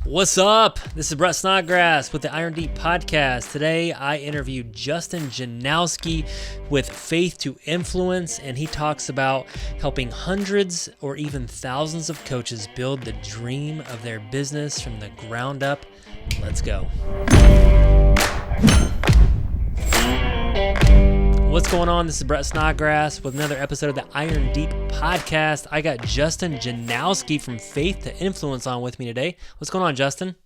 What's up? This is Brett Snodgrass with the Iron Deep Podcast. Today, I interview Justin Janowski with Faith to Influence, and he talks about helping hundreds or even thousands of coaches build the dream of their business from the ground up. Let's go. What's going on? This is Brett Snodgrass with another episode of the Iron Deep Podcast. I got Justin Janowski from Faith to Influence on with me today. What's going on, Justin?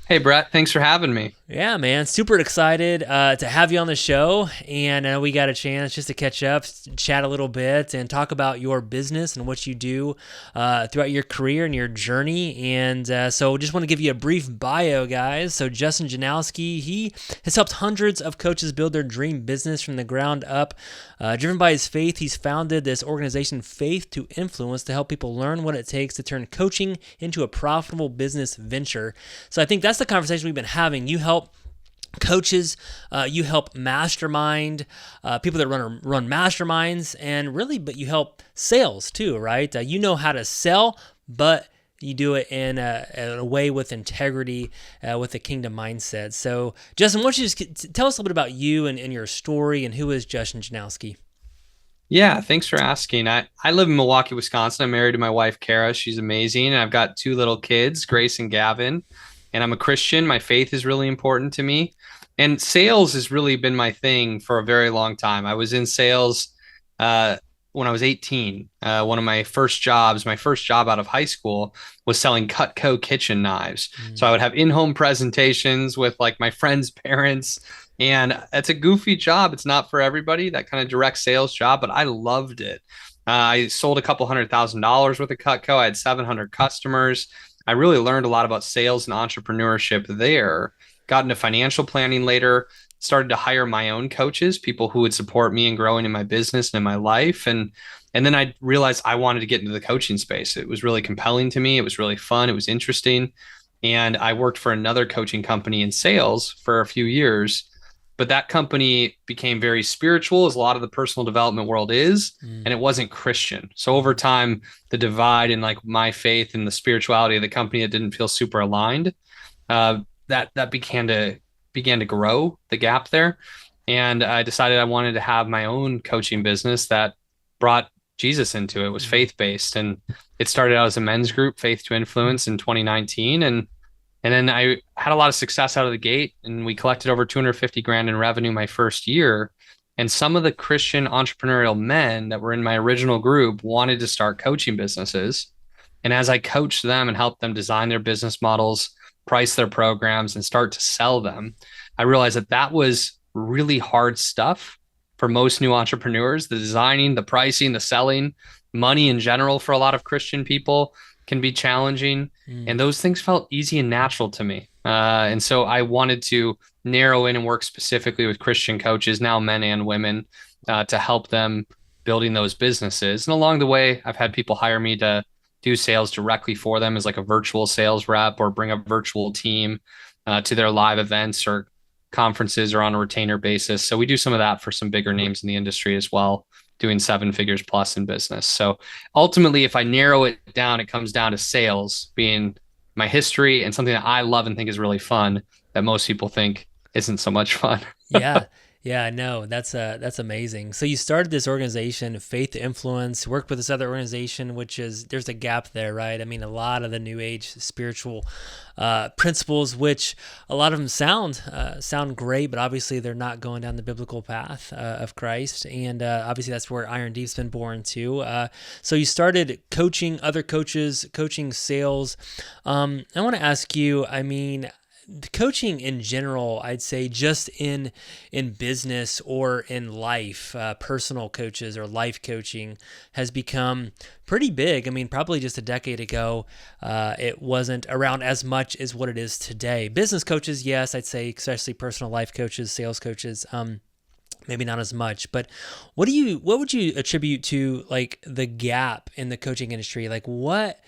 Hey, Brett. Thanks for having me. Yeah, man. Super excited to have you on the show. And we got a chance just to catch up, chat a little bit, and talk about your business and what you do throughout your career and your journey. And so just want to give you a brief bio, guys. So Justin Janowski, he has helped hundreds of coaches build their dream business from the ground up. Driven by his faith, he's founded this organization, Faith to Influence, to help people learn what it takes to turn coaching into a profitable business venture. So I think that's the conversation we've been having. You help coaches, you help mastermind people that run masterminds, and really, but you help sales too, right? You know how to sell, but you do it in a way with integrity, with a kingdom mindset. So, Justin, why don't you just tell us a little bit about you and your story, and who is Justin Janowski? Yeah, thanks for asking. I live in Milwaukee, Wisconsin. I'm married to my wife, Kara. She's amazing. And I've got two little kids, Grace and Gavin. And I'm a Christian. My faith is really important to me. And sales has really been my thing for a very long time. I was in sales when I was 18. One of my first job out of high school was selling Cutco kitchen knives. So I would have in-home presentations with like my friends' parents. And it's a goofy job. It's not for everybody, that kind of direct sales job, but I loved it. I sold a couple $100,000 worth of Cutco. I had 700 customers. I really learned a lot about sales and entrepreneurship there. Got into financial planning later, started to hire my own coaches, people who would support me in growing in my business and in my life. And then I realized I wanted to get into the coaching space. It was really compelling to me. It was really fun. It was interesting. And I worked for another coaching company in sales for a few years. But that company became very spiritual, as a lot of the personal development world is, and it wasn't Christian. So over time, the divide in like my faith and the spirituality of the company that didn't feel super aligned, that began to grow, the gap there. And I decided I wanted to have my own coaching business that brought Jesus into it. It was faith-based, and it started out as a men's group, Faith to Influence, in 2019, and then I had a lot of success out of the gate, and we collected over $250,000 in revenue my first year. And some of the Christian entrepreneurial men that were in my original group wanted to start coaching businesses. And as I coached them and helped them design their business models, price their programs, and start to sell them, I realized that was really hard stuff for most new entrepreneurs. The designing, the pricing, the selling, money in general for a lot of Christian people can be challenging. And those things felt easy and natural to me. And so I wanted to narrow in and work specifically with Christian coaches, now men and women, to help them building those businesses. And along the way, I've had people hire me to do sales directly for them as like a virtual sales rep, or bring a virtual team to their live events or conferences, or on a retainer basis. So we do some of that for some bigger names in the industry as well, doing 7 figures plus in business. So ultimately, if I narrow it down, it comes down to sales being my history and something that I love and think is really fun that most people think isn't so much fun. Yeah, no, that's amazing. So you started this organization, Faith to Influence, worked with this other organization, which is, there's a gap there, right? I mean, a lot of the new age spiritual principles, which a lot of them sound great, but obviously they're not going down the biblical path of Christ. And obviously that's where Iron Deep's been born too. So you started coaching other coaches, coaching sales. I want to ask you, I mean, the coaching in general, I'd say just in business or in life, personal coaches or life coaching has become pretty big. I mean, probably just a decade ago, it wasn't around as much as what it is today. Business coaches, yes, I'd say, especially personal life coaches, sales coaches, maybe not as much. But what would you attribute to like the gap in the coaching industry? Like, what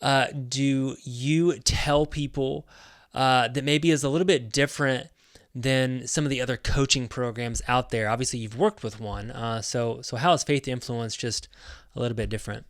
do you tell people that maybe is a little bit different than some of the other coaching programs out there? Obviously, you've worked with one. So how is Faith to Influence just a little bit different?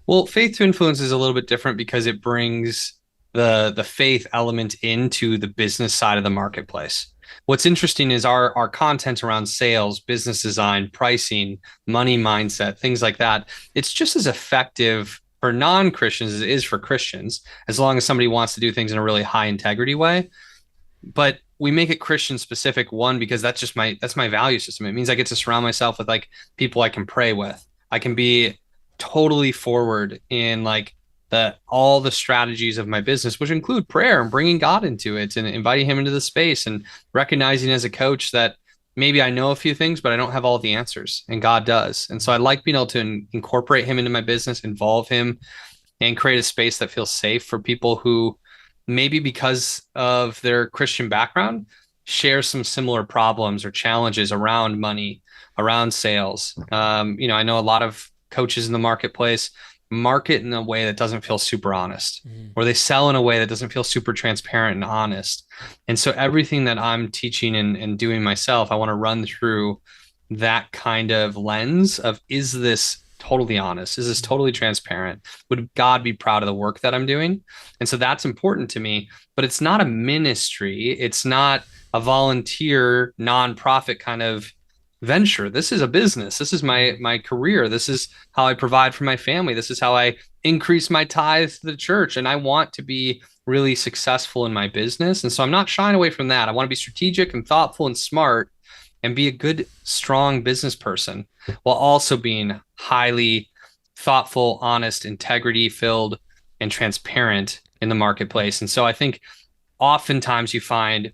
Well, Faith to Influence is a little bit different because it brings the faith element into the business side of the marketplace. What's interesting is our content around sales, business design, pricing, money mindset, things like that. It's just as effective for non-Christians as it is for Christians, as long as somebody wants to do things in a really high integrity way. But we make it Christian specific, one, because that's my value system. It means I get to surround myself with like people I can pray with. I can be totally forward in like all the strategies of my business, which include prayer and bringing God into it and inviting him into the space and recognizing as a coach that maybe I know a few things, but I don't have all the answers and God does. And so I like being able to incorporate him into my business, involve him, and create a space that feels safe for people who maybe because of their Christian background share some similar problems or challenges around money, around sales. I know a lot of coaches in the marketplace market in a way that doesn't feel super honest, or they sell in a way that doesn't feel super transparent and honest. And so everything that I'm teaching and doing myself, I want to run through that kind of lens of, is this totally honest? Is this totally transparent? Would God be proud of the work that I'm doing? And so that's important to me, but it's not a ministry. It's not a volunteer nonprofit kind of venture. This is a business. This is my career. This is how I provide for my family. This is how I increase my tithes to the church. And I want to be really successful in my business. And so I'm not shying away from that. I want to be strategic and thoughtful and smart and be a good, strong business person while also being highly thoughtful, honest, integrity filled, and transparent in the marketplace. And so I think oftentimes you find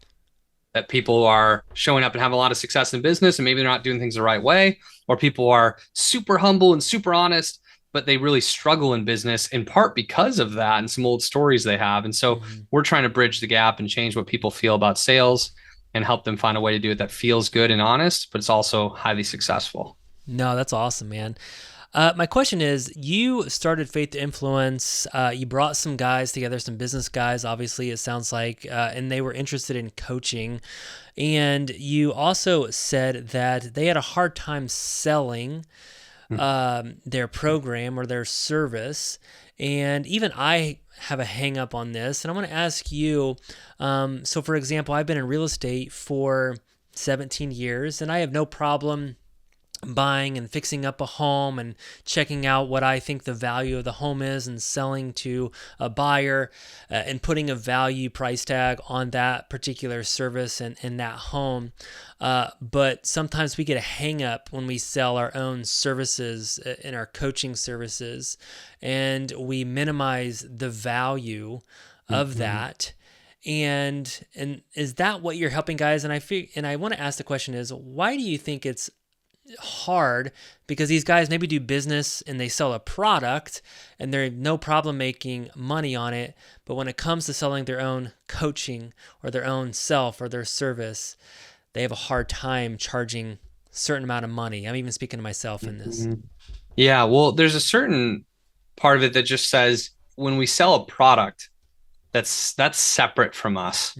that people are showing up and have a lot of success in business and maybe they're not doing things the right way, or people are super humble and super honest, but they really struggle in business in part because of that and some old stories they have. And so we're trying to bridge the gap and change what people feel about sales and help them find a way to do it that feels good and honest, but it's also highly successful. No, that's awesome, man. My question is, you started Faith to Influence. You brought some guys together, some business guys, obviously, it sounds like, and they were interested in coaching. And you also said that they had a hard time selling their program or their service. And even I have a hang up on this. And I want to ask you, so for example, I've been in real estate for 17 years, and I have no problem buying and fixing up a home and checking out what I think the value of the home is and selling to a buyer and putting a value price tag on that particular service and that home. But sometimes we get a hang up when we sell our own services in our coaching services, and we minimize the value of that. And is that what you're helping guys? And I want to ask the question is, why do you think it's hard? Because these guys maybe do business and they sell a product and they're no problem making money on it, but when it comes to selling their own coaching or their own self or their service, they have a hard time charging a certain amount of money. I'm even speaking to myself in this. Yeah, well, there's a certain part of it that just says when we sell a product, that's separate from us.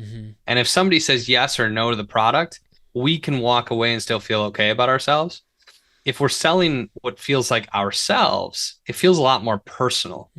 And if somebody says yes or no to the product, we can walk away and still feel okay about ourselves. If we're selling what feels like ourselves, it feels a lot more personal,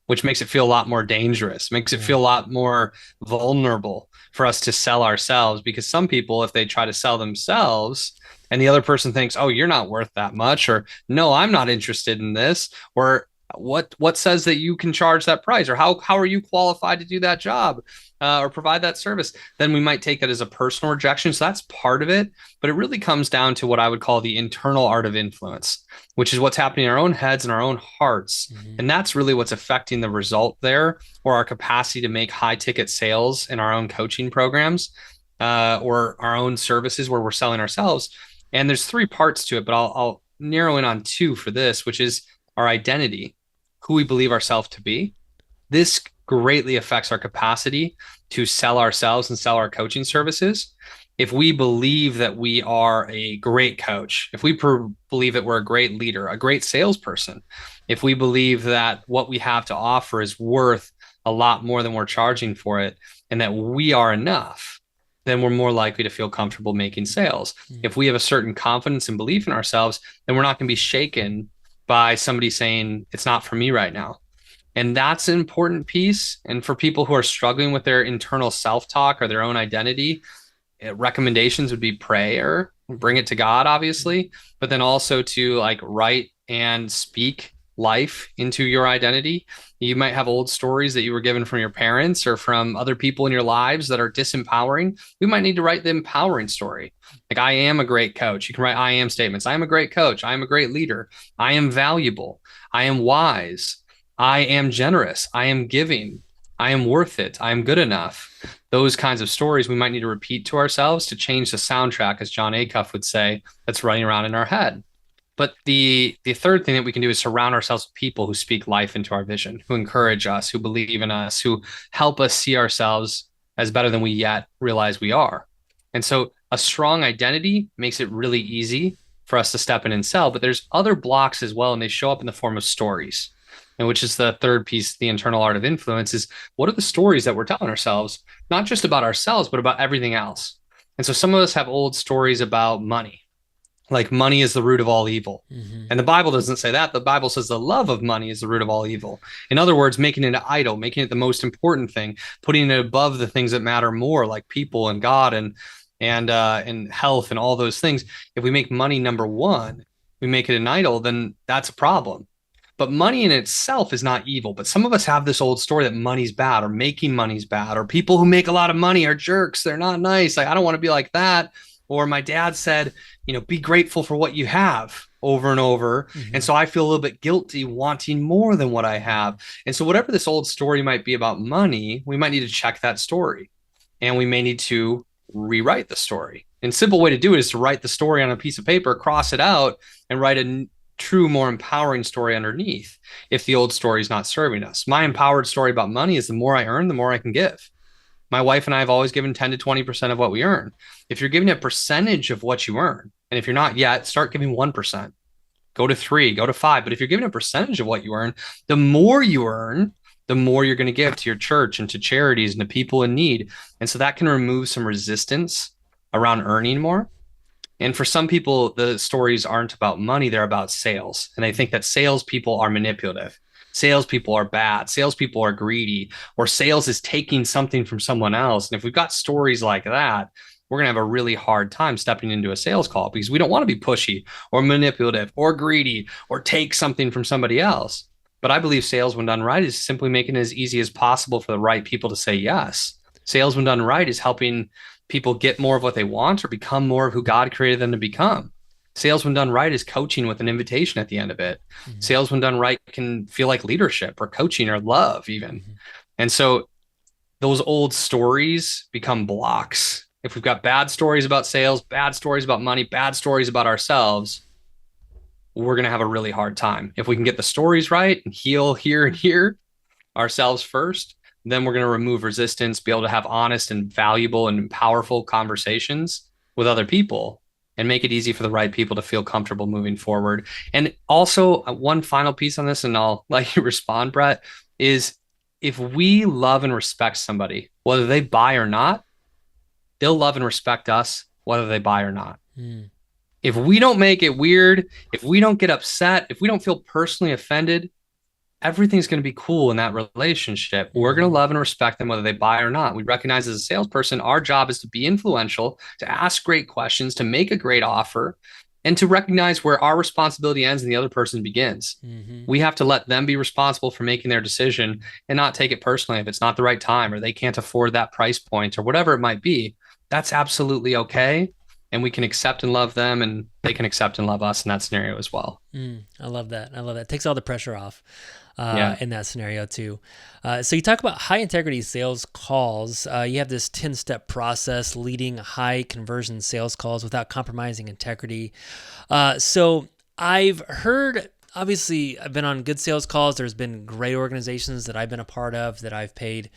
which makes it feel a lot more dangerous, makes it feel a lot more vulnerable for us to sell ourselves. Because some people, if they try to sell themselves and the other person thinks, oh, you're not worth that much, or no, I'm not interested in this, or what says that you can charge that price, or how are you qualified to do that job or provide that service, then we might take that as a personal rejection. So that's part of it, but it really comes down to what I would call the internal art of influence, which is what's happening in our own heads and our own hearts. And that's really what's affecting the result there, or our capacity to make high ticket sales in our own coaching programs or our own services where we're selling ourselves. And there's three parts to it, but I'll narrow in on two for this, which is our identity, who we believe ourselves to be. This greatly affects our capacity to sell ourselves and sell our coaching services. If we believe that we are a great coach, if we believe that we're a great leader, a great salesperson, if we believe that what we have to offer is worth a lot more than we're charging for it, and that we are enough, then we're more likely to feel comfortable making sales. If we have a certain confidence and belief in ourselves, then we're not going to be shaken by somebody saying it's not for me right now. And that's an important piece. And for people who are struggling with their internal self-talk or their own identity, recommendations would be prayer, bring it to God, obviously, but then also to like write and speak life into your identity. You might have old stories that you were given from your parents or from other people in your lives that are disempowering. We might need to write the empowering story. Like, I am a great coach. You can write I am statements. I am a great coach. I am a great leader. I am valuable. I am wise. I am generous. I am giving. I am worth it. I am good enough. Those kinds of stories we might need to repeat to ourselves to change the soundtrack, as John Acuff would say, that's running around in our head. But the third thing that we can do is surround ourselves with people who speak life into our vision, who encourage us, who believe in us, who help us see ourselves as better than we yet realize we are. And so a strong identity makes it really easy for us to step in and sell. But there's other blocks as well, and they show up in the form of stories. And which is the third piece, the internal art of influence, is what are the stories that we're telling ourselves, not just about ourselves, but about everything else. And so some of us have old stories about money, like money is the root of all evil. Mm-hmm. And the Bible doesn't say that. The Bible says the love of money is the root of all evil. In other words, making it an idol, making it the most important thing, putting it above the things that matter more, like people and God and health and all those things. If we make money number one, we make it an idol, then that's a problem. But money in itself is not evil. But some of us have this old story that money's bad, or making money's bad, or people who make a lot of money are jerks. They're not nice. Like, I don't want to be like that. Or my dad said, be grateful for what you have, over and over. Mm-hmm. And so I feel a little bit guilty wanting more than what I have. And so whatever this old story might be about money, we might need to check that story, and we may need to rewrite the story. And a simple way to do it is to write the story on a piece of paper, cross it out, and write a true, more empowering story underneath if the old story is not serving us. My empowered story about money is the more I earn, the more I can give. My wife and I have always given 10 to 20% of what we earn. If you're giving a percentage of what you earn, and if you're not yet, start giving 1%, go to 3, go to 5. But if you're giving a percentage of what you earn, the more you earn, the more you're going to give to your church and to charities and to people in need. And so that can remove some resistance around earning more. And for some people, the stories aren't about money, they're about sales. And they think that salespeople are manipulative. Salespeople are bad. Salespeople are greedy, or sales is taking something from someone else. And if we've got stories like that, we're going to have a really hard time stepping into a sales call, because we don't want to be pushy or manipulative or greedy or take something from somebody else. But I believe sales, when done right, is simply making it as easy as possible for the right people to say yes. Sales, when done right, is helping people get more of what they want or become more of who God created them to become. Sales, when done right, is coaching with an invitation at the end of it. Mm-hmm. Sales, when done right, can feel like leadership or coaching or love even. Mm-hmm. And so those old stories become blocks. If we've got bad stories about sales, bad stories about money, bad stories about ourselves, we're going to have a really hard time. If we can get the stories right and heal here and here ourselves first, then we're going to remove resistance, be able to have honest and valuable and powerful conversations with other people, and make it easy for the right people to feel comfortable moving forward. And also, one final piece on this, and I'll let you respond, Brett, is if we love and respect somebody, whether they buy or not, they'll love and respect us, whether they buy or not. Mm. If we don't make it weird, if we don't get upset, if we don't feel personally offended, everything's going to be cool in that relationship. We're going to love and respect them whether they buy or not. We recognize as a salesperson, our job is to be influential, to ask great questions, to make a great offer, and to recognize where our responsibility ends and the other person begins. Mm-hmm. We have to let them be responsible for making their decision and not take it personally if it's not the right time or they can't afford that price point or whatever it might be. That's absolutely okay. And we can accept and love them, and they can accept and love us in that scenario as well. I love that. I love that. It takes all the pressure off in that scenario too. So you talk about high integrity sales calls. You have this 10-step process leading high conversion sales calls without compromising integrity. So I've heard, obviously, I've been on good sales calls. There's been great organizations that I've been a part of that I've paid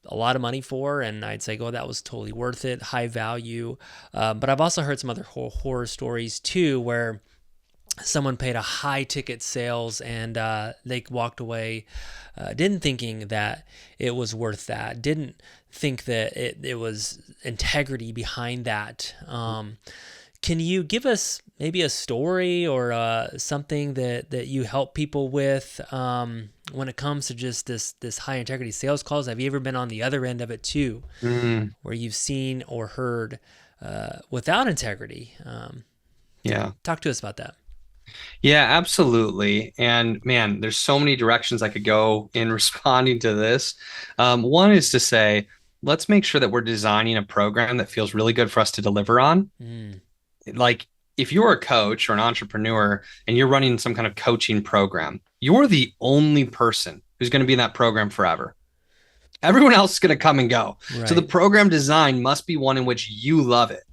a lot of money for, and I'd say, that was totally worth it, high value. But I've also heard some other horror stories too, where someone paid a high ticket sales and they walked away didn't thinking that it was worth that, didn't think that it was integrity behind that. Can you give us maybe a story or something that you help people with when it comes to just this high integrity sales calls? Have you ever been on the other end of it too, Mm, where you've seen or heard without integrity? yeah. Talk to us about that. Yeah, absolutely. And man, there's so many directions I could go in responding to this. One is to say, let's make sure that we're designing a program that feels really good for us to deliver on. Mm, Like, if you're a coach or an entrepreneur and you're running some kind of coaching program, you're the only person who's going to be in that program forever. Everyone else is going to come and go. So the right. program design must be one in which you love it.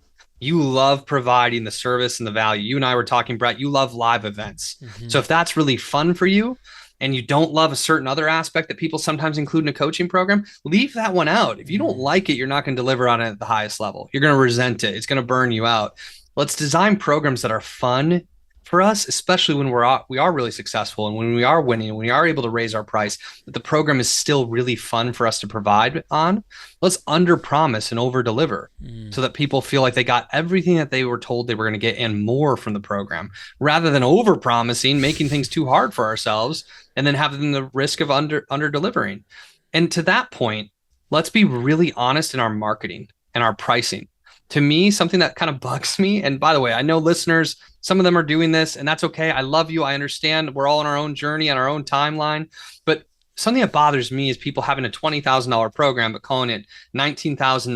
You love providing the service and the value. You and I were talking, Brett, you love live events. So Hmm. if that's really fun for you and you don't love a certain other aspect that people sometimes include in a coaching program, leave that one out. If you don't Mm, like it, you're not going to deliver on it at the highest level. You're going to resent it. It's going to burn you out. Let's design programs that are fun for us, especially when we are really successful and when we are winning and we are able to raise our price, that the program is still really fun for us to provide on. Let's under promise and over deliver mm, so that people feel like they got everything that they were told they were going to get and more from the program, rather than over promising, making things too hard for ourselves, and then having the risk of under delivering. And to that point, let's be really honest in our marketing and our pricing. To me, something that kind of bugs me, and by the way, I know listeners, some of them are doing this, and that's okay. I love you. I understand we're all on our own journey, on our own timeline. But something that bothers me is people having a $20,000 program, but calling it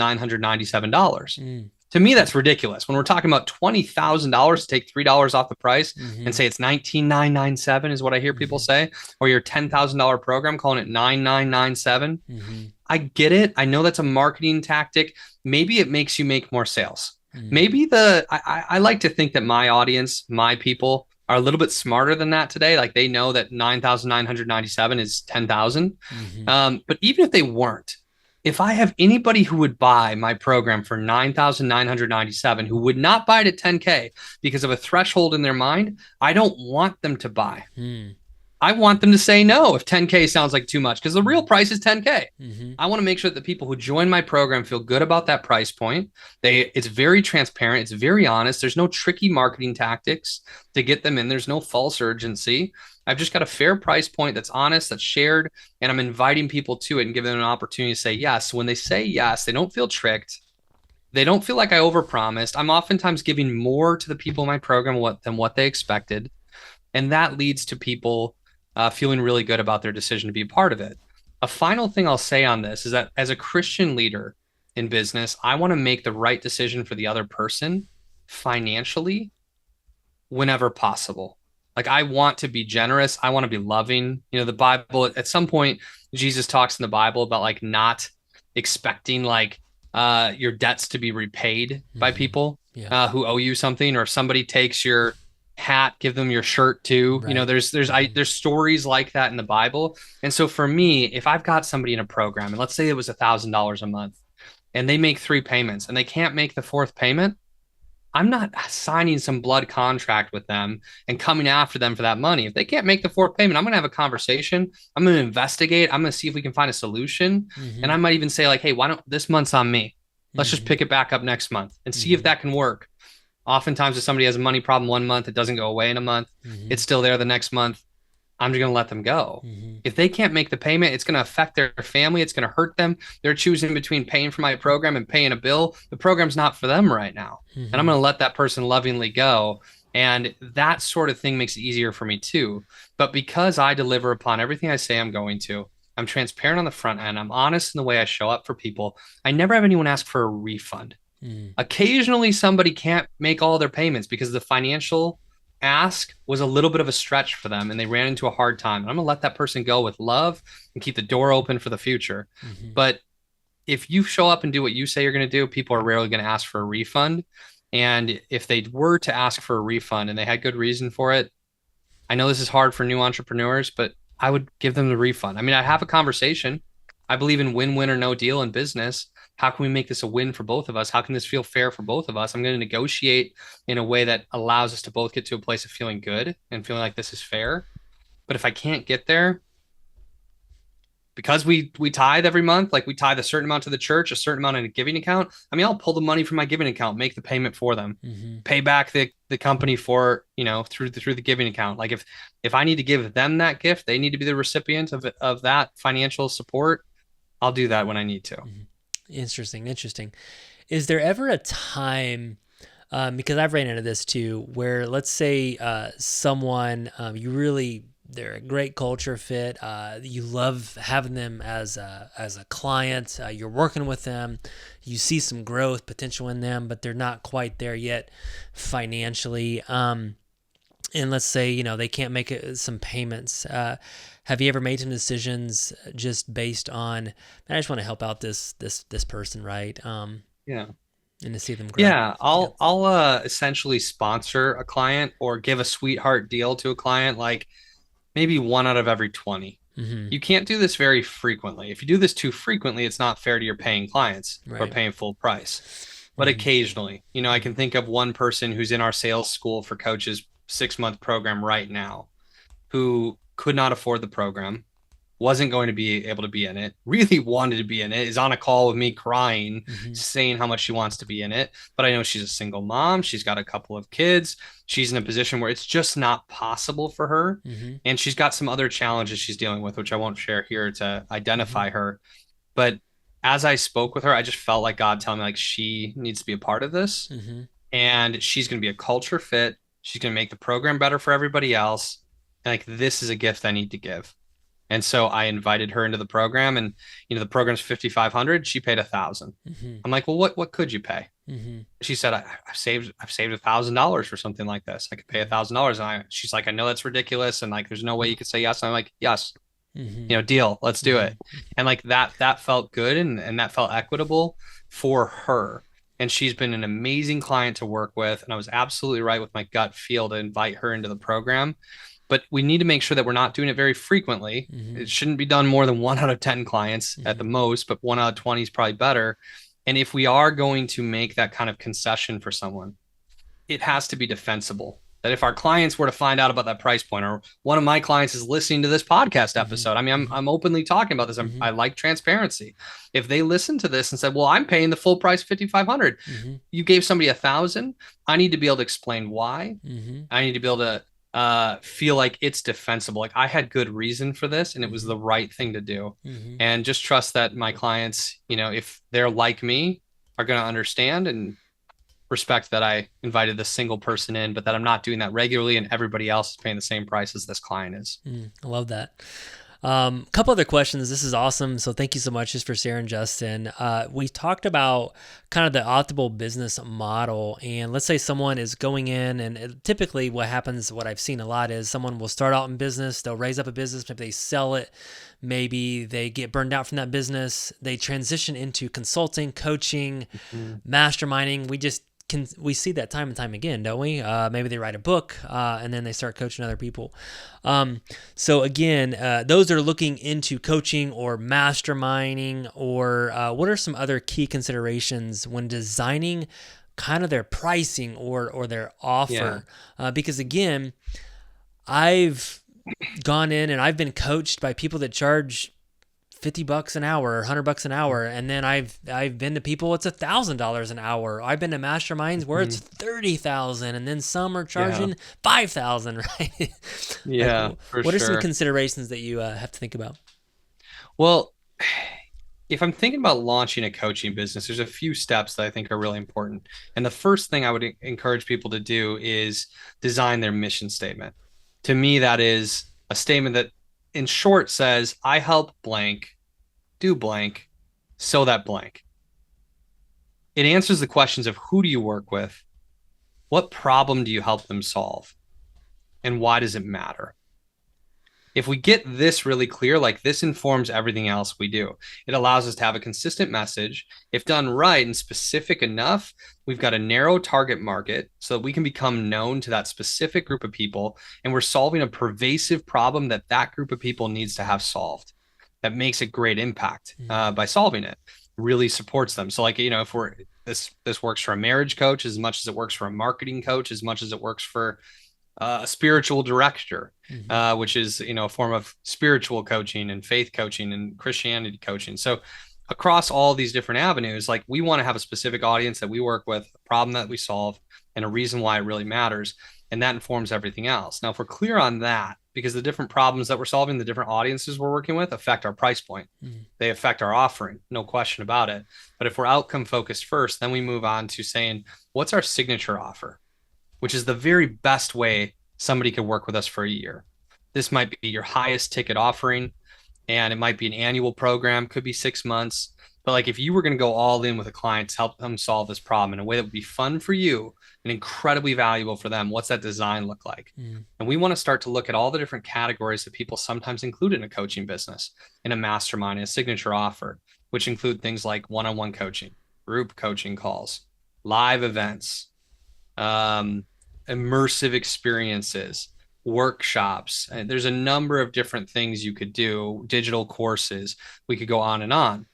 $19,997. mm, To me, that's ridiculous. When we're talking about $20,000 to take $3 off the price and hmm, say it's 19,997 is what I hear people hmm, say, or your $10,000 program calling it 9,997. hmm, I get it. I know that's a marketing tactic. Maybe it makes you make more sales. mm, Maybe I like to think that my audience, my people, are a little bit smarter than that today. Like they know that 9,997 is 10,000. hmm, But even if they weren't, if I have anybody who would buy my program for 9,997 who would not buy it at 10K because of a threshold in their mind, I don't want them to buy. hmm, I want them to say no if 10K sounds like too much because the real hmm, price is 10K. hmm, I want to make sure that the people who join my program feel good about that price point. It's very transparent, it's very honest. There's no tricky marketing tactics to get them in. There's no false urgency. I've just got a fair price point that's honest, that's shared, and I'm inviting people to it and giving them an opportunity to say yes. When they say yes, they don't feel tricked. They don't feel like I overpromised. I'm oftentimes giving more to the people in my program than what they expected. And that leads to people feeling really good about their decision to be a part of it. A final thing I'll say on this is that as a Christian leader in business, I want to make the right decision for the other person financially whenever possible. Like I want to be generous. I want to be loving. You know, the Bible, at some point, Jesus talks in the Bible about like not expecting like your debts to be repaid by hmm. people Yeah. who owe you something, or if somebody takes your hat, give them your shirt too. You know, Right. there's Hmm. there's stories like that in the Bible. And so for me, if I've got somebody in a program, and let's say it was $1,000 a month, and they make three payments, and they can't make the fourth payment, I'm not signing some blood contract with them and coming after them for that money. If they can't make the fourth payment, I'm going to have a conversation. I'm going to investigate. I'm going to see if we can find a solution. And Hmm. I might even say, like, hey, why don't this month's on me? Let's just Hmm. pick it back up next month and see if Hmm. that can work. Oftentimes, if somebody has a money problem one month, it doesn't go away in a month. Hmm. It's still there the next month. I'm just going to let them go. Hmm. If they can't make the payment, it's going to affect their family. It's going to hurt them. They're choosing between paying for my program and paying a bill. The program's not for them right now. And I'm Hmm. going to let that person lovingly go. And that sort of thing makes it easier for me too. But because I deliver upon everything I say I'm going to, I'm transparent on the front end, I'm honest in the way I show up for people. I never have anyone ask for a refund. Hmm. Occasionally, somebody can't make all their payments because the financial ask was a little bit of a stretch for them and they ran into a hard time. And I'm going to let that person go with love and keep the door open for the future. Hmm. But if you show up and do what you say you're going to do, people are rarely going to ask for a refund. And if they were to ask for a refund and they had good reason for it, I know this is hard for new entrepreneurs, but I would give them the refund. I mean, I have a conversation. I believe in win-win or no deal in business. How can we make this a win for both of us? How can this feel fair for both of us? I'm going to negotiate in a way that allows us to both get to a place of feeling good and feeling like this is fair. But if I can't get there, because we tithe every month, like we tithe a certain amount to the church, a certain amount in a giving account. I mean, I'll pull the money from my giving account, make the payment for them, Mm-hmm. pay back the company for, through the giving account. Like if I need to give them that gift, they need to be the recipient of that financial support. I'll do that when I need to. Mm-hmm. Interesting. Interesting. Is there ever a time, because I've ran into this too, where let's say someone they're a great culture fit. You love having them as a client. You're working with them. You see some growth potential in them, but they're not quite there yet financially. And let's say they can't make some payments. Have you ever made some decisions just based on, I just want to help out this person, right? Yeah. And to see them grow. Yeah, Yeah. I'll essentially sponsor a client or give a sweetheart deal to a client, like maybe one out of every 20. Mm-hmm. You can't do this very frequently. If you do this too frequently, it's not fair to your paying clients who are Right. paying full price. But Mm-hmm. occasionally, I can think of one person who's in our sales school for coaches 6-month program right now who could not afford the program, wasn't going to be able to be in it, really wanted to be in it, is on a call with me crying, Mm-hmm. saying how much she wants to be in it. But I know she's a single mom. She's got a couple of kids. She's in a position where it's just not possible for her. Mm-hmm. And she's got some other challenges she's dealing with, which I won't share here to Mm-hmm. identify her. But as I spoke with her, I just felt like God telling me like she needs to be a part of this Mm-hmm. and she's going to be a culture fit. She's going to make the program better for everybody else. And like, this is a gift I need to give. And so I invited her into the program and, the program's 5,500. She paid 1,000. Mm-hmm. I'm like, well, what could you pay? Mm-hmm. She said, I've saved $1,000 for something like this. I could pay $1,000. And she's like, I know that's ridiculous. And like, there's no way you could say yes. And I'm like, yes, Mm-hmm. deal, let's do it. Mm-hmm. And like that felt good. And that felt equitable for her. And she's been an amazing client to work with. And I was absolutely right with my gut feel to invite her into the program. But we need to make sure that we're not doing it very frequently. Mm-hmm. It shouldn't be done more than 1 out of 10 clients at Mm-hmm. the most, but 1 out of 20 is probably better. And if we are going to make that kind of concession for someone, it has to be defensible. That if our clients were to find out about that price point, or one of my clients is listening to this podcast episode, I mean, Mm-hmm. I'm openly talking about this. Mm-hmm. I like transparency. If they listen to this and said, "Well, I'm paying the full price, 5,500. Mm-hmm. You gave somebody 1,000. I need to be able to explain why. Mm-hmm. I need to be able to feel like it's defensible. Like I had good reason for this, and it was Mm-hmm. the right thing to do. Mm-hmm. And just trust that my clients, if they're like me, are going to understand and respect that I invited this single person in, but that I'm not doing that regularly and everybody else is paying the same price as this client is. I love that. A couple other questions. This is awesome. So thank you so much just for sharing, Justin. We talked about kind of the optimal business model. And let's say someone is going in, and typically what happens, what I've seen a lot is someone will start out in business, they'll raise up a business, maybe they sell it, maybe they get burned out from that business, they transition into consulting, coaching, Mm-hmm. masterminding. We see that time and time again, don't we? Maybe they write a book and then they start coaching other people. So again, those that are looking into coaching or masterminding, or what are some other key considerations when designing kind of their pricing or their offer? Because again, I've gone in and I've been coached by people that charge $50 an hour or $100 an hour, and then I've been to people it's $1,000 an hour. I've been to masterminds where it's 30,000, and then some are charging 5,000. Right? Yeah, Like, for what are some sure. considerations that you have to think about? Well, if I'm thinking about launching a coaching business, there's a few steps that I think are really important. And the first thing I would encourage people to do is design their mission statement. To me, that is a statement that, in short, says, I help blank do blank so that blank. It answers the questions of who do you work with? What problem do you help them solve? And why does it matter? If we get this really clear, like this informs everything else we do. It allows us to have a consistent message. If done right and specific enough, we've got a narrow target market so that we can become known to that specific group of people. And we're solving a pervasive problem that that group of people needs to have solved. That makes a great impact by solving it. Really supports them. So, like, if this works for a marriage coach as much as it works for a marketing coach, as much as it works for a spiritual director, Mm-hmm. which is, a form of spiritual coaching and faith coaching and Christianity coaching. So across all these different avenues, like we want to have a specific audience that we work with, a problem that we solve, and a reason why it really matters. And that informs everything else. Now, if we're clear on that, because the different problems that we're solving, the different audiences we're working with affect our price point. Mm-hmm. They affect our offering, no question about it. But if we're outcome focused first, then we move on to saying, what's our signature offer? Which is the very best way somebody could work with us for a year. This might be your highest ticket offering, and it might be an annual program, could be 6 months. But like if you were going to go all in with a client to help them solve this problem in a way that would be fun for you and incredibly valuable for them, what's that design look like? Mm-hmm. And we want to start to look at all the different categories that people sometimes include in a coaching business, in a mastermind, in a signature offer, which include things like one-on-one coaching, group coaching calls, live events, immersive experiences, workshops. And there's a number of different things you could do, digital courses. We could go on and on.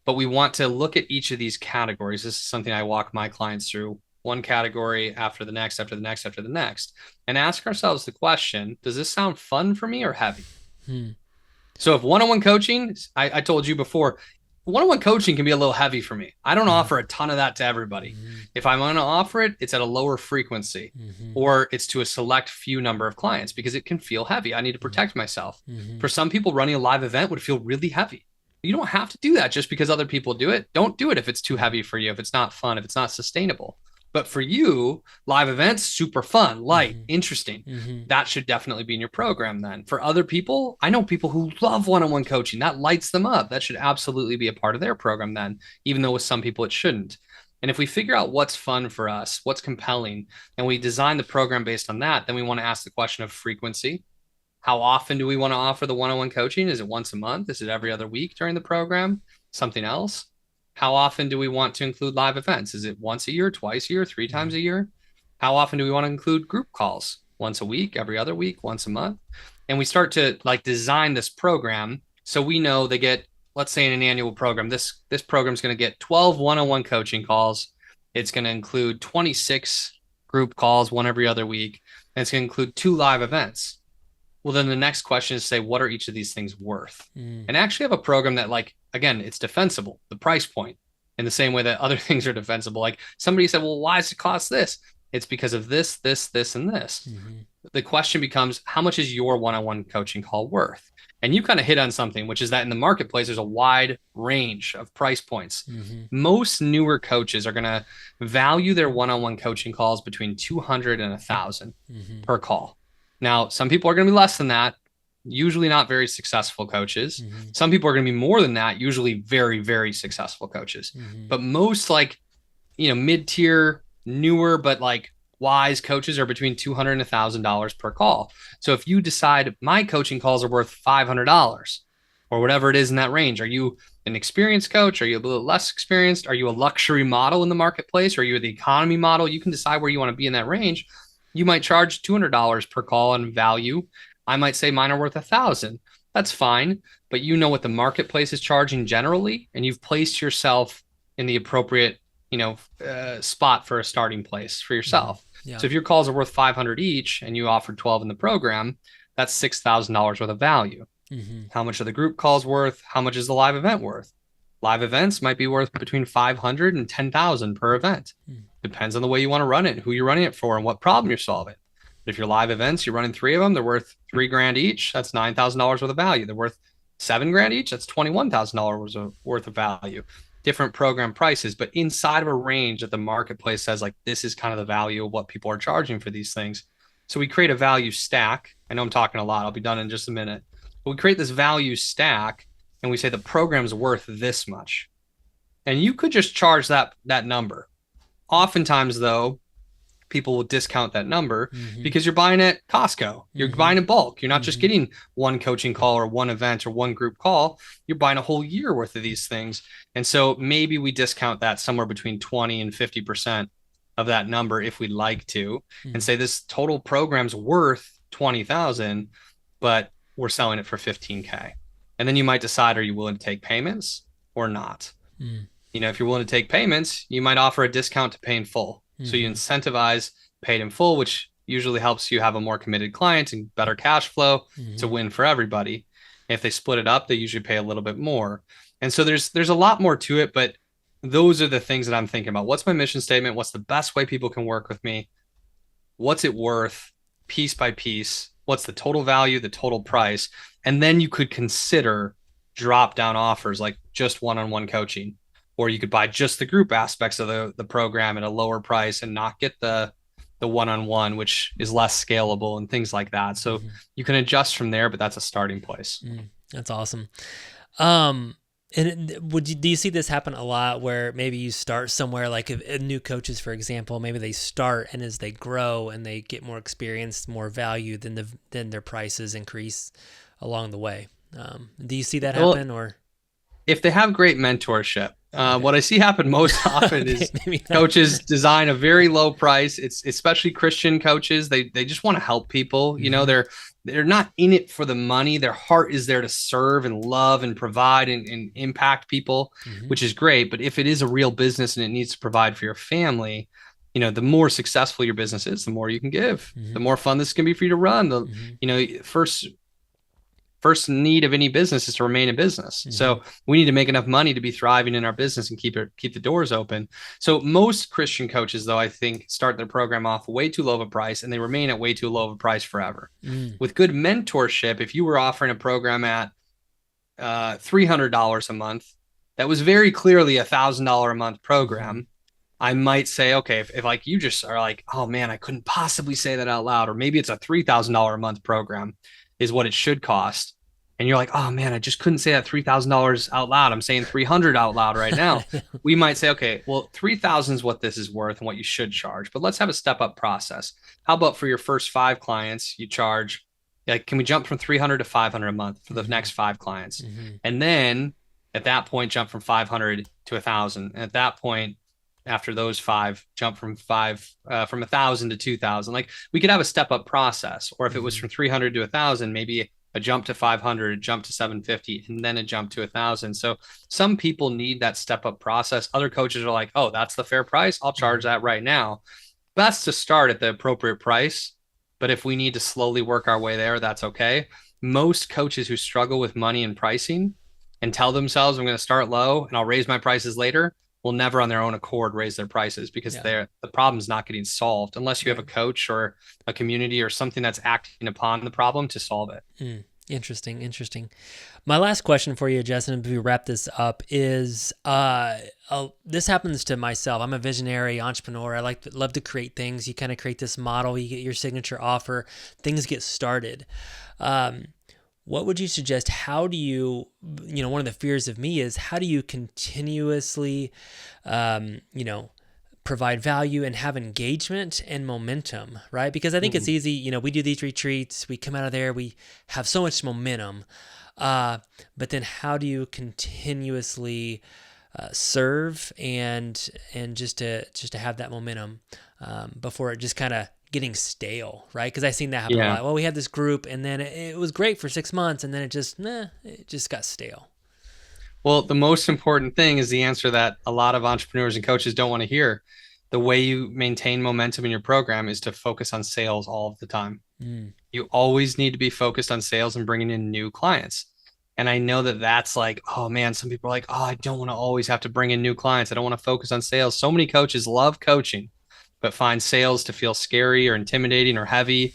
But we want to look at each of these categories. This is something I walk my clients through, one category after the next, after the next, after the next, and ask ourselves the question, does this sound fun for me or heavy? Mm-hmm. So if one-on-one coaching, I told you before, one-on-one coaching can be a little heavy for me. I don't offer a ton of that to everybody. Mm-hmm. If I'm going to offer it, it's at a lower frequency, Mm-hmm. or it's to a select few number of clients because it can feel heavy. I need to protect myself. Mm-hmm. For some people, running a live event would feel really heavy. You don't have to do that just because other people do it. Don't do it if it's too heavy for you, if it's not fun, if it's not sustainable. But for you, live events, super fun, light, Mm-hmm. interesting. Mm-hmm. That should definitely be in your program then. For other people, I know people who love one-on-one coaching. That lights them up. That should absolutely be a part of their program then, even though with some people it shouldn't. And if we figure out what's fun for us, what's compelling, and we design the program based on that, then we want to ask the question of frequency. How often do we want to offer the one-on-one coaching? Is it once a month? Is it every other week during the program? Something else? How often do we want to include live events? Is it once a year, twice a year, 3 times a year? How often do we want to include group calls? Once a week, every other week, once a month? And we start to like design this program so we know they get, let's say in an annual program, this program is going to get 12 one-on-one coaching calls. It's going to include 26 group calls, one every other week, and it's going to include 2 live events. Well, then the next question is say, what are each of these things worth? Mm-hmm. And actually have a program that, like, again, it's defensible, the price point, in the same way that other things are defensible. Like somebody said, well, why does it cost this? It's because of this, this, this, and this. Mm-hmm. The question becomes, how much is your one-on-one coaching call worth? And you kind of hit on something, which is that in the marketplace, there's a wide range of price points. Mm-hmm. Most newer coaches are going to value their one-on-one coaching calls between 200 and 1,000 Mm-hmm. per call. Now, some people are going to be less than that, usually not very successful coaches. Mm-hmm. Some people are going to be more than that, usually very, very successful coaches. Mm-hmm. But most like, mid-tier, newer, but like wise coaches are between $200 and $1,000 per call. So if you decide my coaching calls are worth $500 or whatever it is in that range, are you an experienced coach? Are you a little less experienced? Are you a luxury model in the marketplace? Are you the economy model? You can decide where you want to be in that range. You might charge $200 per call in value. I might say mine are worth $1,000. That's fine, but you know what the marketplace is charging generally, and you've placed yourself in the appropriate, spot for a starting place for yourself. Yeah. So if your calls are worth $500 each and you offered 12 in the program, that's $6,000 worth of value. Mm-hmm. How much are the group calls worth? How much is the live event worth? Live events might be worth between $500 and $10,000 per event. Depends on the way you want to run it, who you're running it for, and what problem you're solving. But if your live events, you're running 3 of them, they're worth $3,000 each. That's $9,000 worth of value. They're worth $7,000 each. That's $21,000 worth of value. Different program prices, but inside of a range that the marketplace says, like, this is kind of the value of what people are charging for these things. So we create a value stack. I know I'm talking a lot. I'll be done in just a minute. But we create this value stack and we say the program's worth this much. And you could just charge that number. Oftentimes, though, people will discount that number because you're buying at Costco. You're buying in bulk. You're not just getting one coaching call or one event or one group call. You're buying a whole year worth of these things. And so maybe we discount that somewhere between 20 and 50% of that number if we'd like to, and say this total program's worth 20,000, but we're selling it for 15K. And then you might decide, are you willing to take payments or not? If you're willing to take payments, you might offer a discount to pay in full. So you incentivize paid in full, which usually helps you have a more committed client and better cash flow. It's a Mm-hmm. win for everybody. If they split it up, they usually pay a little bit more. And so there's a lot more to it, but those are the things that I'm thinking about. What's my mission statement? What's the best way people can work with me? What's it worth piece by piece? What's the total value, the total price? And then you could consider drop down offers like just one-on-one coaching, or you could buy just the group aspects of the program at a lower price and not get the one-on-one, which is less scalable and things like that. So Mm-hmm. you can adjust from there, but that's a starting place. That's awesome. Um, do you see this happen a lot where maybe you start somewhere like new coaches, for example, maybe they start and as they grow and they get more experience, more value, then their prices increase along the way. Do you see that Well, happen or? if they have great mentorship, Okay. what I see happen most often Okay, is maybe not. coaches design a very low price. It's especially Christian coaches. They just want to help people. You know, Mm-hmm. they're not in it for the money. Their heart is there to serve and love and provide and impact people, Mm-hmm. which is great. But if it is a real business and it needs to provide for your family, the more successful your business is, the more you can give, the Mm-hmm. more fun this can be for you to run. The Mm-hmm. first need of any business is to remain in business. Mm-hmm. So we need to make enough money to be thriving in our business and keep the doors open. So most Christian coaches, though, I think start their program off way too low of a price and they remain at way too low of a price forever. Mm-hmm. With good mentorship, if you were offering a program at $300 a month, that was very clearly $1,000 a month Mm-hmm. program. I might say, okay, if like you just are like, oh man, I couldn't possibly say that out loud, or maybe it's a $3,000 a month program is what it should cost. And you're like, oh man, I just couldn't say that $3,000 out loud. I'm saying 300 out loud right now. We might say, okay, well, 3,000 is what this is worth and what you should charge, but let's have a step up process. How about for your first 5 clients, you charge, like, can we jump from 300 to 500 a month for the Mm-hmm. next 5 clients? Mm-hmm. And then at that point, jump from 500 to 1,000. And at that point, after those 5, jump from 1,000 to 2,000. Like we could have a step up process, or if it was Mm-hmm. from 300 to 1,000, maybe a jump to 500, a jump to 750, and then a jump to 1,000. So some people need that step up process. Other coaches are like, oh, that's the fair price. I'll charge Mm-hmm. that right now. Best to start at the appropriate price. But if we need to slowly work our way there, that's okay. Most coaches who struggle with money and pricing and tell themselves, I'm going to start low and I'll raise my prices later, will never on their own accord raise their prices because Yeah. the problem's not getting solved unless you have a Right. coach or a community or something that's acting upon the problem to solve it. Interesting. Interesting. My last question for you, Justin, before we wrap this up, is this happens to myself. I'm a visionary entrepreneur. Love to create things. You kind of create this model. You get your signature offer. Things get started. Um, what would you suggest? How do you, one of the fears of me is how do you continuously, um, you know, provide value and have engagement and momentum, right? Because I think it's Mm-hmm. easy, we do these retreats, we come out of there, we have so much momentum. But then how do you continuously serve and just to have that momentum before it just kind of getting stale, right? Because I've seen that happen a Yeah. lot. Well, we had this group and then it was great for 6 months and then it just got stale. Well, the most important thing is the answer that a lot of entrepreneurs and coaches don't want to hear. The way you maintain momentum in your program is to focus on sales all of the time. Mm, You always need to be focused on sales and bringing in new clients. And I know that that's like, oh man, some people are like, oh, I don't want to always have to bring in new clients. I don't want to focus on sales. So many coaches love coaching, but find sales to feel scary or intimidating or heavy.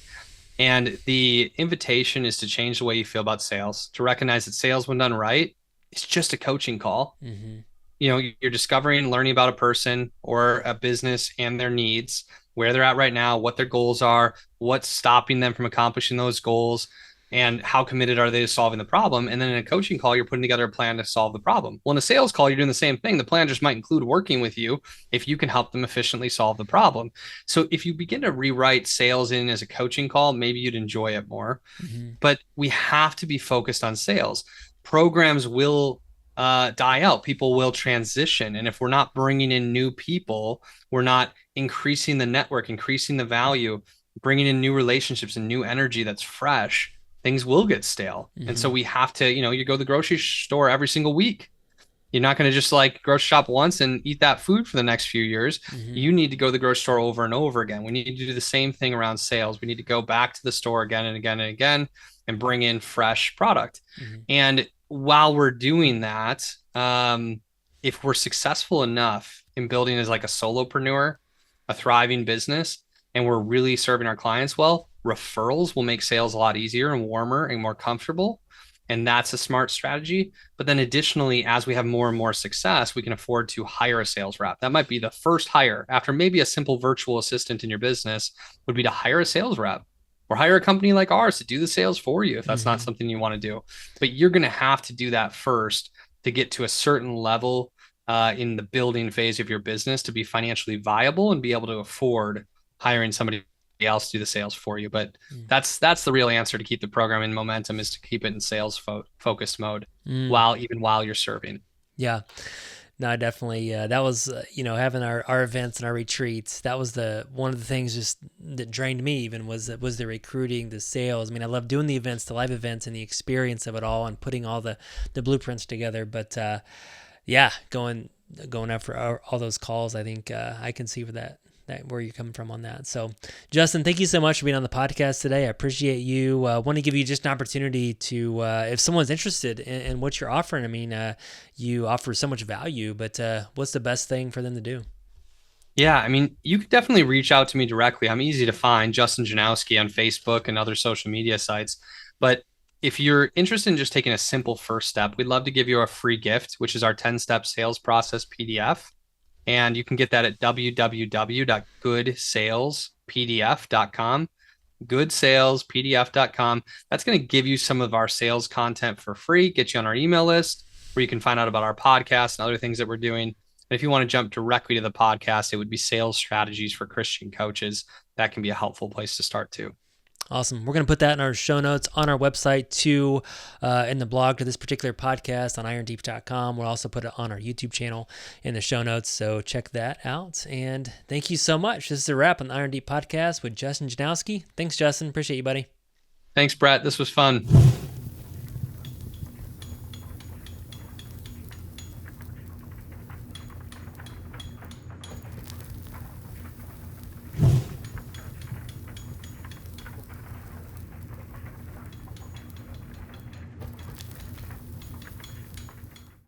And the invitation is to change the way you feel about sales, to recognize that sales, when done right, it's just a coaching call. mm-hmm, You're discovering and learning about a person or a business and their needs, where they're at right now, what their goals are, what's stopping them from accomplishing those goals, and how committed are they to solving the problem. And then in a coaching call, you're putting together a plan to solve the problem. Well, in a sales call, you're doing the same thing. The plan just might include working with you if you can help them efficiently solve the problem. So if you begin to rewrite sales in as a coaching call, maybe you'd enjoy it more. mm-hmm, But we have to be focused on sales. Programs will die out. People will transition. And if we're not bringing in new people, we're not increasing the network, increasing the value, bringing in new relationships and new energy that's fresh, things will get stale. And mm-hmm, so we have to, you go to the grocery store every single week. You're not going to just like grocery shop once and eat that food for the next few years. Mm-hmm. You need to go to the grocery store over and over again. We need to do the same thing around sales. We need to go back to the store again and again and again and bring in fresh product. Mm-hmm. And while we're doing that, if we're successful enough in building as like a solopreneur, a thriving business, and we're really serving our clients well, referrals will make sales a lot easier and warmer and more comfortable. And that's a smart strategy. But then additionally, as we have more and more success, we can afford to hire a sales rep. That might be the first hire after maybe a simple virtual assistant in your business would be to hire a sales rep or hire a company like ours to do the sales for you if that's not Mm-hmm. something you want to do. But you're going to have to do that first to get to a certain level in the building phase of your business to be financially viable and be able to afford hiring somebody else to do the sales for you. But that's the real answer to keep the program in momentum is to keep it in sales focused mode Mm. while you're serving. Yeah. No, definitely. That was, having our events and our retreats. That was the one of the things just that drained me. Even was the recruiting, the sales. I mean, I love doing the events, the live events, and the experience of it all, and putting all the blueprints together. But yeah, going after all those calls, I think I can see where you're coming from on that. So, Justin, thank you so much for being on the podcast today. I appreciate you. Want to give you just an opportunity to, if someone's interested in what you're offering. I mean, you offer so much value, but what's the best thing for them to do? Yeah, I mean, you could definitely reach out to me directly. I'm easy to find, Justin Janowski on Facebook and other social media sites. But if you're interested in just taking a simple first step, we'd love to give you a free gift, which is our 10-step sales process PDF. And you can get that at www.goodsalespdf.com. Goodsalespdf.com. That's going to give you some of our sales content for free, get you on our email list where you can find out about our podcast and other things that we're doing. And if you want to jump directly to the podcast, it would be sales strategies for Christian coaches. That can be a helpful place to start too. Awesome. We're going to put that in our show notes on our website too, in the blog to this particular podcast on irondeep.com. We'll also put it on our YouTube channel in the show notes. So check that out. And thank you so much. This is a wrap on the Iron Deep podcast with Justin Janowski. Thanks, Justin. Appreciate you, buddy. Thanks, Brett. This was fun.